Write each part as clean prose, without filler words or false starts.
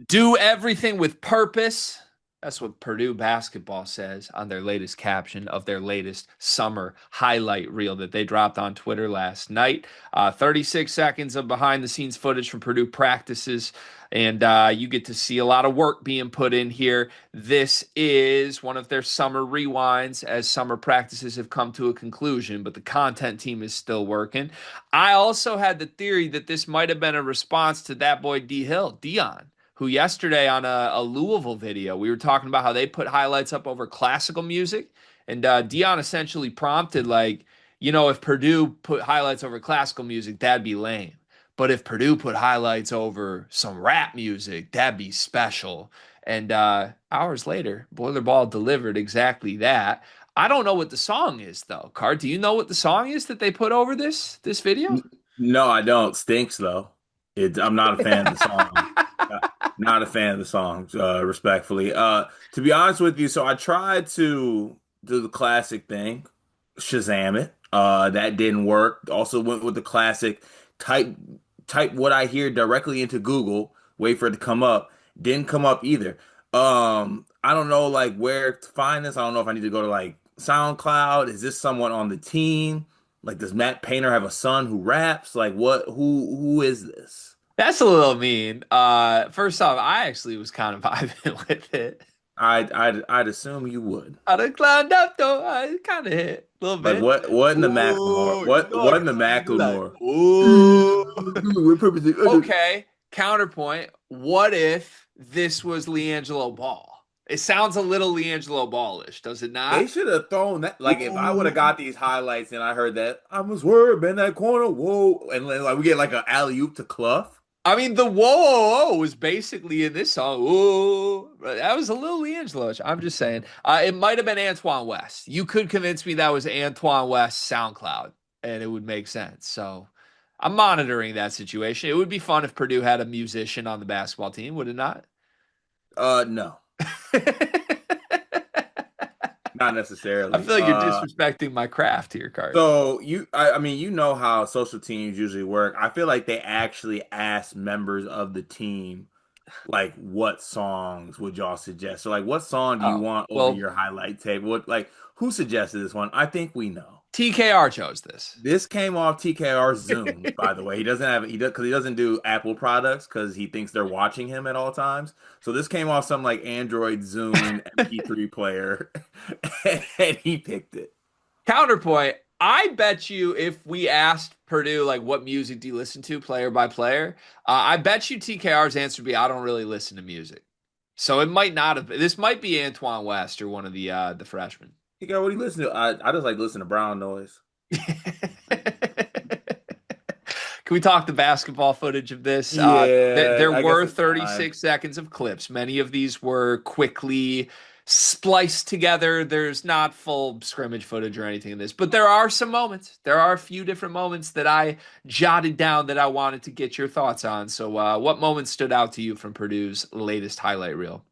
Do everything with purpose. That's what Purdue basketball says on their latest caption of their latest summer highlight reel that they dropped on Twitter last night. 36 seconds of behind the scenes footage from Purdue practices. And you get to see a lot of work being put in here. This is one of their summer rewinds as summer practices have come to a conclusion, but the content team is still working. I also had the theory that this might have been a response to that boy D Hill, Dion, who yesterday on a Louisville video, we were talking about how they put highlights up over classical music. And Dion essentially prompted, like, if Purdue put highlights over classical music, that'd be lame. But if Purdue put highlights over some rap music, that'd be special. And hours later, Boiler Ball delivered exactly that. I don't know what the song is, though. Card, do you know what the song is that they put over this video? No, I don't. Stinks though. I'm not a fan of the song. Uh, Not a fan of the song, respectfully. To be honest with you, so I tried to do the classic thing, Shazam it. That didn't work. Also went with the classic type type what I hear directly into Google, wait for it to come up. Didn't come up either. I don't know like where to find this. I don't know if I need to go to like SoundCloud. Is this someone on the team? Like, does Matt Painter have a son who raps? Like, what? Who is this? That's a little mean. First off, I actually was kind of vibing with it. I'd assume you would. I done climbed up though. I kind of hit a little Like, bit. what in the Macklemore? Ooh, you What know I what in can the only do that. Macklemore? Ooh. What purpose? Okay. Counterpoint. What if this was LiAngelo Ball? It sounds a little LiAngelo Ballish, does it They not? should have thrown that. Like, if I would have Ooh. got these highlights and I heard that I was swerve in that corner, whoa, and then, like we get like an alley oop to Clough. I mean, the whoa, whoa, whoa was basically in this song. Ooh, that was a little Leangelo. I'm just saying. It might have been Antoine West. You could convince me that was Antoine West SoundCloud, and it would make sense. So I'm monitoring that situation. It would be fun if Purdue had a musician on the basketball team, would it not? No, I not feel necessarily. like you're disrespecting my craft here, Card. So I mean, you know how social teams usually work. I feel like they actually ask members of the team, like, what songs would y'all suggest? So, like, what song do you Oh, want over well, your highlight tape? What, like, who suggested this one? I think we know. TKR chose this. This came off TKR's Zoom, by the way. He doesn't have he does because he doesn't do Apple products because he thinks they're watching him at all times. So this came off some like Android Zune MP3 player, and he picked it. Counterpoint, I bet you if we asked Purdue, like, what music do you listen to player by player, I bet you TKR's answer would be, I don't really listen to music. So it might not have, this might be Antoine West or one of the freshmen. He go, what do you listen to? I just like listen to brown noise. Can we talk the basketball footage of this? There Yeah, I guess were it's time. 36 seconds of clips. Many of these were quickly spliced together. There's not full scrimmage footage or anything in this, but there are some moments. There are a few different moments that I jotted down that I wanted to get your thoughts on. So, what moments stood out to you from Purdue's latest highlight reel?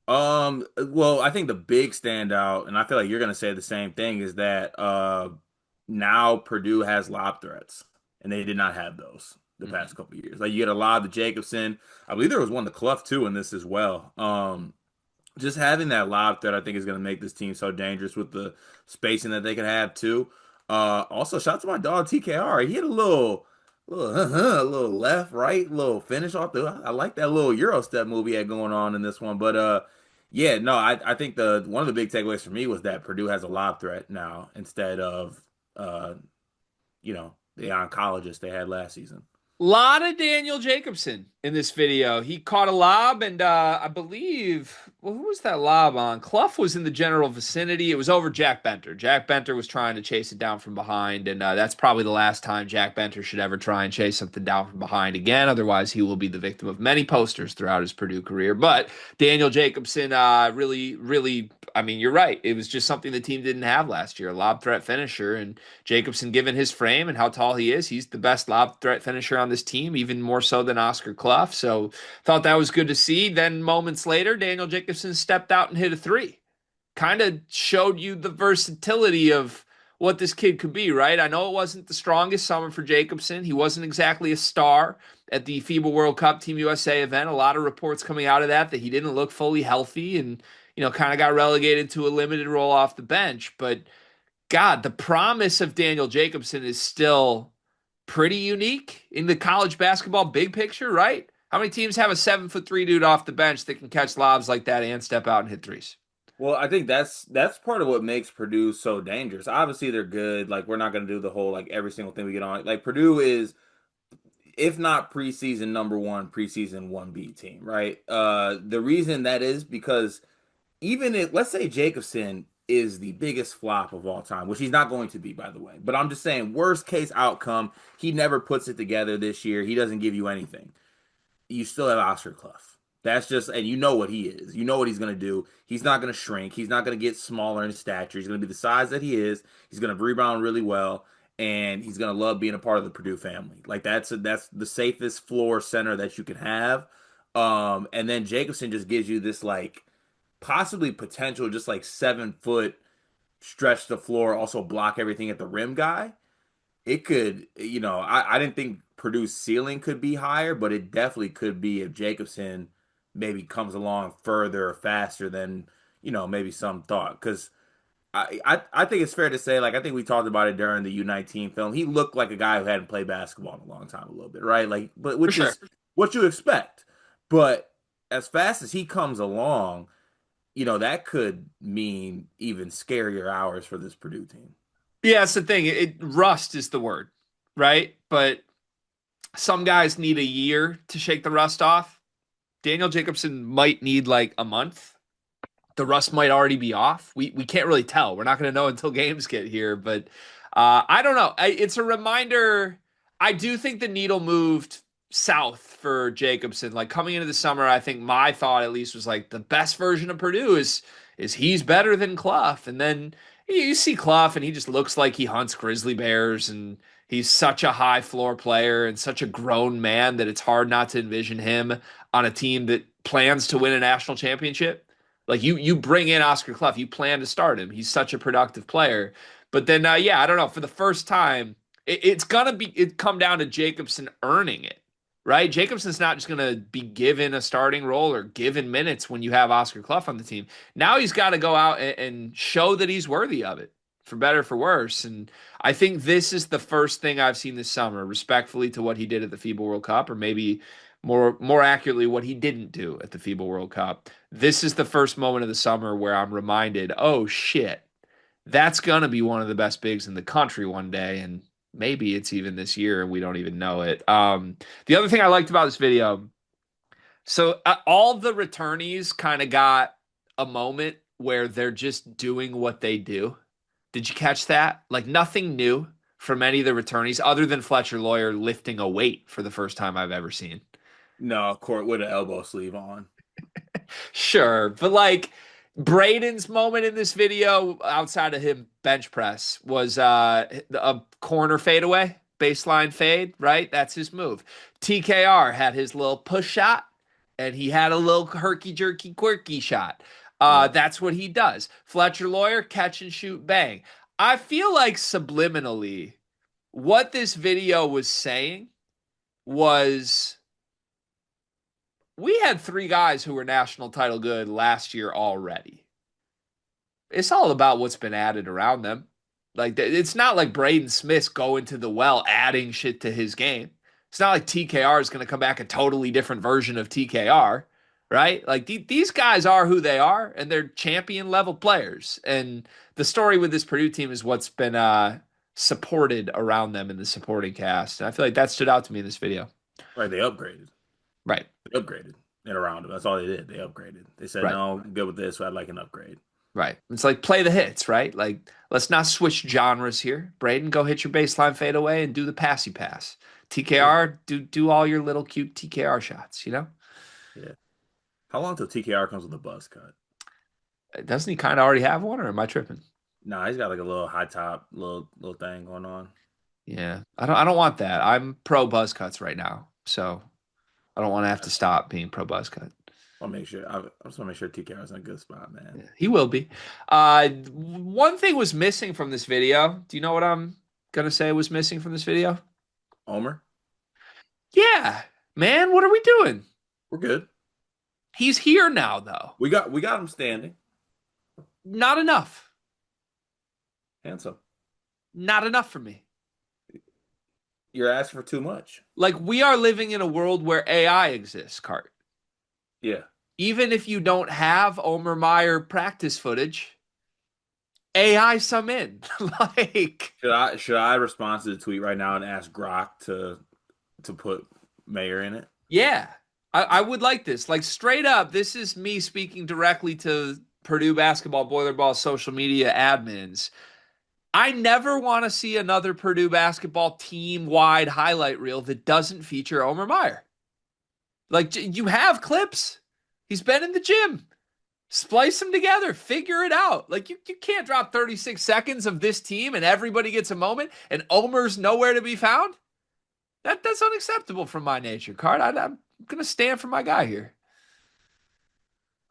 Well, I think the big standout, and I feel like you're gonna say the same thing, is that now Purdue has lob threats, and they did not have those the past Mhm. couple of years. Like you get a lob to Jacobson. I believe there was one to Clough too in this as well. Just having that lob threat, I think, is gonna make this team so dangerous with the spacing that they can have too. Also, shout out to my dog TKR. He hit a little left, right, little finish off the. I like that little Euro step move he had going on in this one, but yeah, no, I think the one of the big takeaways for me was that Purdue has a lob threat now instead of uh, the oncologist they had last season. Lot of Daniel Jacobson in this video. He caught a lob, and I believe, well, who was that lob on? Clough was in the general vicinity. It was over Jack Benter. Jack Benter was trying to chase it down from behind, and that's probably the last time Jack Benter should ever try and chase something down from behind again. Otherwise, he will be the victim of many posters throughout his Purdue career. But Daniel Jacobson, really, really, I mean, you're right. It was just something the team didn't have last year, a lob threat finisher, and Jacobson, given his frame and how tall he is, he's the best lob threat finisher on this team, even more so than Oscar Clough. So thought that was good to see. Then moments later, Daniel Jacobson stepped out and hit a three. Kind of showed you the versatility of what this kid could be, right? I know it wasn't the strongest summer for Jacobson. He wasn't exactly a star at the FIBA World Cup Team USA event. A lot of reports coming out of that he didn't look fully healthy and, kind of got relegated to a limited role off the bench. But God, the promise of Daniel Jacobson is still pretty unique in the college basketball big picture, right? How many teams have a 7'3" dude off the bench that can catch lobs like that and step out and hit threes? Well, I think that's part of what makes Purdue so dangerous. Obviously, they're good. Like we're not going to do the whole like every single thing we get on. Like Purdue is, if not preseason number one, preseason 1B team, right? The reason that is because even if let's say Jacobson is the biggest flop of all time, which he's not going to be, by the way. But I'm just saying, worst case outcome, he never puts it together this year. He doesn't give you anything. You still have Oscar Clough. That's just, and you know what he is. You know what he's going to do. He's not going to shrink. He's not going to get smaller in stature. He's going to be the size that he is. He's going to rebound really well, and he's going to love being a part of the Purdue family. Like that's the safest floor center that you can have. And then Jacobson just gives you this like possibly potential, just like 7 foot stretch the floor, also block everything at the rim guy. It could, I didn't think Purdue's ceiling could be higher, but it definitely could be if Jacobson maybe comes along further or faster than, maybe some thought. Because I think it's fair to say, like, I think we talked about it during the U19 film. He looked like a guy who hadn't played basketball in a long time, a little bit, right? Like, but For which sure. is what you expect. But as fast as he comes along, that could mean even scarier hours for this Purdue team. Yeah, it's the thing. Rust is the word, right? But some guys need a year to shake the rust off. Daniel Jacobson might need like a month. The rust might already be off. We can't really tell. We're not going to know until games get here. But I don't know. It's a reminder. I do think the needle moved south for Jacobson. Like coming into the summer, I think my thought at least was like the best version of Purdue is he's better than Clough. And then you see Clough and he just looks like he hunts grizzly bears and he's such a high floor player and such a grown man that it's hard not to envision him on a team that plans to win a national championship. Like you bring in Oscar Clough, you plan to start him. He's such a productive player. But then yeah, I don't know. For the first time, it's gonna be it come down to Jacobson earning it, right? Jacobson's not just gonna be given a starting role or given minutes when you have Oscar Clough on the team. Now he's got to go out and show that he's worthy of it, for better for worse. And I think this is the first thing I've seen this summer, respectfully to what he did at the FIBA World Cup, or maybe more accurately, what he didn't do at the FIBA World Cup. This is the first moment of the summer where I'm reminded, oh shit, that's gonna be one of the best bigs in the country one day, and maybe it's even this year and we don't even know it. The other thing I liked about this video, so all the returnees kind of got a moment where they're just doing what they do. Did you catch that? Like nothing new from any of the returnees other than Fletcher Lawyer lifting a weight for the first time I've ever seen. No, court with an elbow sleeve on. Sure, but like Braden's moment in this video, outside of him bench press, was a corner fadeaway, baseline fade, right? That's his move. TKR had his little push shot, and he had a little herky jerky quirky shot. Yeah. That's what he does. Fletcher Lawyer, catch and shoot, bang. I feel like subliminally, what this video was saying was we had three guys who were national title good last year already. It's all about what's been added around them. Like it's not like Braden Smith's going to the well adding shit to his game. It's not like TKR is going to come back a totally different version of TKR, right? Like these guys are who they are, and they're champion level players. And the story with this Purdue team is what's been supported around them in the supporting cast. And I feel like that stood out to me in this video. Right, they upgraded. Right, They upgraded and around them. That's all they did. They upgraded. They said, right. no, I'm good with this. So I'd like an upgrade. Right. It's like play the hits, right? Like let's not switch genres here. Braden, go hit your baseline fadeaway and do the passy pass. Yeah. TKR, do all your little cute TKR shots, you know? Yeah. How long till TKR comes with a buzz cut? Doesn't he kind of already have one, or am I tripping? Nah, he's got like a little high top, little thing going on. Yeah. I don't want that. I'm pro buzz cuts right now. So I don't want to have to Gotcha. stop being pro buzz cut. I just want to make sure TK was in a good spot, man. Yeah, he will be. One thing was missing from this video. Do you know what I'm gonna say was missing from this video? Omer, Yeah, man, what are we doing? we're good. He's here now, though. We got him standing. Not enough. Handsome. Not enough for me. You're asking for too much. Like, we are living in a world where AI exists, Cart. Yeah. Even if you don't have Omer Meyer practice footage, AI some in. Like, Should I respond to the tweet right now and ask Grok to put Mayor in it? yeah, I would like this. Like, straight up, this is me speaking directly to Purdue basketball Boilerball social media admins. I never want to see another Purdue basketball team wide highlight reel that doesn't feature Omer Meyer. Like, you have clips. He's been in the gym. Splice them together. Figure it out. Like, you can't drop 36 seconds of this team and everybody gets a moment and Omer's nowhere to be found. That's unacceptable from my nature, Card. I'm going to stand for my guy here.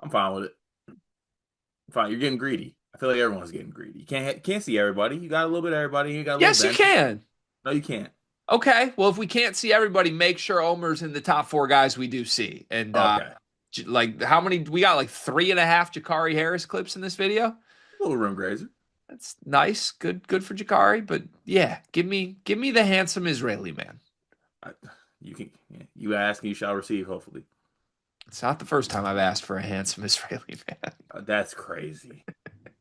I'm fine with it. Fine. You're getting greedy. I feel like everyone's getting greedy. You can't see everybody. You got a little bit of everybody. You got a little Yes, you bench. can. No, you can't. Okay. Well, if we can't see everybody, make sure Omer's in the top four guys we do see. And Okay. like, how many? We got like 3.5 Jakari Harris clips in this video. A little rim grazer. That's nice. Good for Jakari. But yeah, give me the handsome Israeli man. I, you can. You ask and you shall receive. Hopefully. It's not the first time I've asked for a handsome Israeli man. That's crazy.